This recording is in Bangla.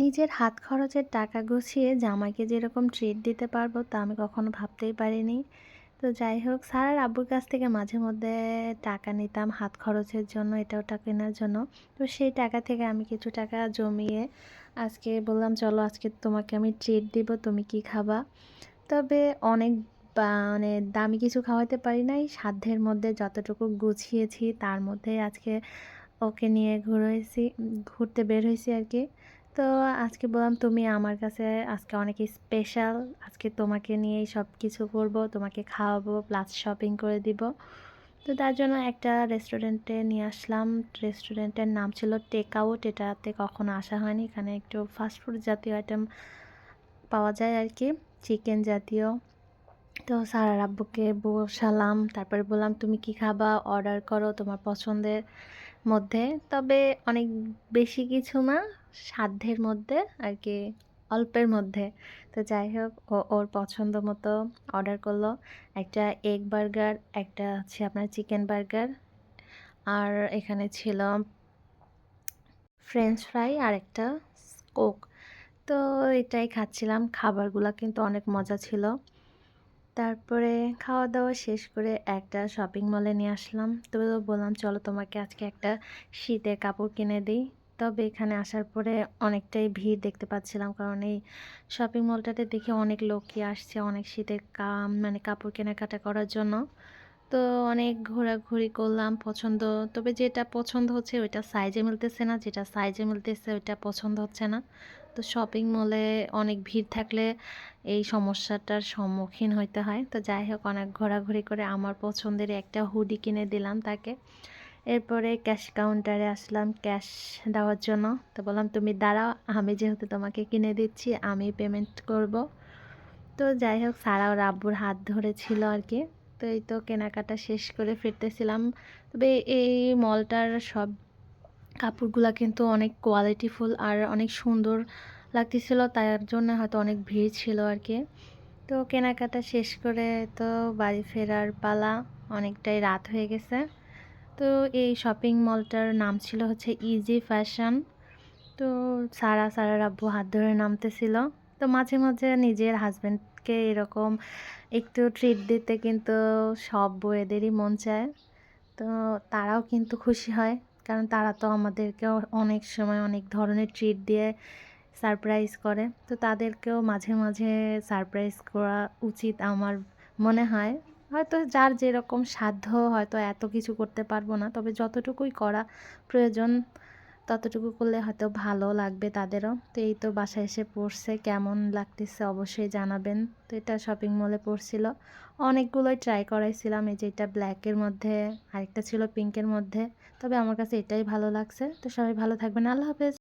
নিজের হাত খরচের টাকা গুছিয়ে জামাইকে যেরকম ট্রিট দিতে পারবো তা আমি কখনো ভাবতেই পারিনি। তো যাই হোক, সারার আব্বুর কাছ থেকে মাঝে মধ্যে টাকা নিতাম হাত খরচের জন্য, এটা ওটা কেনার জন্য। তো সেই টাকা থেকে আমি কিছু টাকা জমিয়ে আজকে বললাম চলো আজকে তোমাকে আমি ট্রিট দিব, তুমি কি খাবা। তবে অনেক মানে দামি কিছু খাওয়াতে পারি নাই, সাধ্যের মধ্যে যতটুকু গুছিয়েছি তার মধ্যে আজকে ওকে নিয়ে ঘুরতে বের হয়েছি আর কি। তো আজকে বললাম তুমি আমার কাছে আজকে অনেক স্পেশাল, আজকে তোমাকে নিয়েই সব কিছু করবো, তোমাকে খাওয়াবো প্লাস শপিং করে দিব। তো তার জন্য একটা রেস্টুরেন্টে নিয়ে আসলাম। রেস্টুরেন্টের নাম ছিল টেক আউট, এটাতে কখনো আসা হয়নি। এখানে একটু ফাস্টফুড জাতীয় আইটেম পাওয়া যায় আর কি, চিকেন জাতীয়। তো সারার আব্বুকে বসালাম, তারপরে বললাম তুমি কি খাবা অর্ডার করো তোমার পছন্দের মধ্যে। তবে অনেক বেশি কিছু না, সাধ্যের মধ্যে আর কি, অল্পের মধ্যে। তো যাই হোক, ও ওর পছন্দ মতো অর্ডার করলো। একটা এগ বার্গার, একটা হচ্ছে আপনার চিকেন বার্গার, আর এখানে ছিল ফ্রেঞ্চ ফ্রাই আর একটা কোক। তো এটাই খাচ্ছিলাম, খাবারগুলো কিন্তু অনেক মজা ছিল। তারপরে খাওয়া দাওয়া শেষ করে একটা শপিং মলে নিয়ে আসলাম। তো বললাম চলো তোমাকে আজকে একটা শীতের কাপড় কিনে দিই। তবে এখানে আসার পরে অনেকটাই ভিড় দেখতে পাচ্ছিলাম, কারণ এই শপিং মলটাতে দেখে অনেক লোকই আসছে অনেক শীতের মানে কাপড় কেনাকাটা করার জন্য। তো অনেক ঘোরাঘুরি করলাম পছন্দ, তবে যেটা পছন্দ হচ্ছে ওইটা সাইজে মিলতেছে না, যেটা সাইজে মিলতেছে ওইটা পছন্দ হচ্ছে না। তো শপিং মলে অনেক ভিড় থাকলে এই সমস্যাটার সম্মুখীন হইতে হয়। তো যাই হোক, অনেক ঘোরাঘুরি করে আমার পছন্দের একটা হুডি কিনে দিলাম তাকে। এরপরে ক্যাশ কাউন্টারে আসলাম ক্যাশ দেওয়ার জন্য। তো বললাম তুমি দাঁড়াও, আমি যেহেতু তোমাকে কিনে দিচ্ছি আমি পেমেন্ট করব। তো যাই হোক, সারা ওর আব্বুর হাত ধরেছিল আর কি। তো এই তো কেনাকাটা শেষ করে ফিরতেছিলাম। তবে এই মলটার সব কাপড়গুলা কিন্তু অনেক কোয়ালিটিফুল আর অনেক সুন্দর লাগতেছিল, তার জন্য হয়তো অনেক ভিড় ছিল আর কি। তো কেনাকাটা শেষ করে তো বাড়ি ফেরার পালা, অনেকটাই রাত হয়ে গেছে। তো এই শপিং মলটার নাম ছিল হচ্ছে ইজি ফ্যাশন। তো সারার আব্বু হাত ধরে নামতেছিল। তো মাঝে মাঝে নিজের হাজব্যান্ডকে এরকম একটু ট্রিট দিতে কিন্তু সব বউয়েদেরই মন চায়। তো তারাও কিন্তু খুশি হয়, কারণ তারা তো আমাদেরকেও অনেক সময় অনেক ধরনের ট্রিট দিয়ে সারপ্রাইজ করে। তো তাদেরকেও মাঝে মাঝে সারপ্রাইজ করা উচিত আমার মনে হয়। হয়তো যার যেরকম সাধ্য, হয়তো এত কিছু করতে পারবো না, তবে যতটুকুই করা প্রয়োজন ততটুকু করলে হয়তো ভালো লাগবে তাদেরও। তো এই তো বাসায় এসে পড়ছে, কেমন লাগতেছে অবশ্যই জানাবেন। তো এটা শপিং মলে পড়ছিল, অনেকগুলোই ট্রাই করাইছিলাম। এই যে এটা ব্ল্যাকের মধ্যে, আরেকটা ছিল পিঙ্কের মধ্যে, তবে আমার কাছে এটাই ভালো লাগছে। তো সবাই ভালো থাকবেন, আল্লাহ হাফেজ।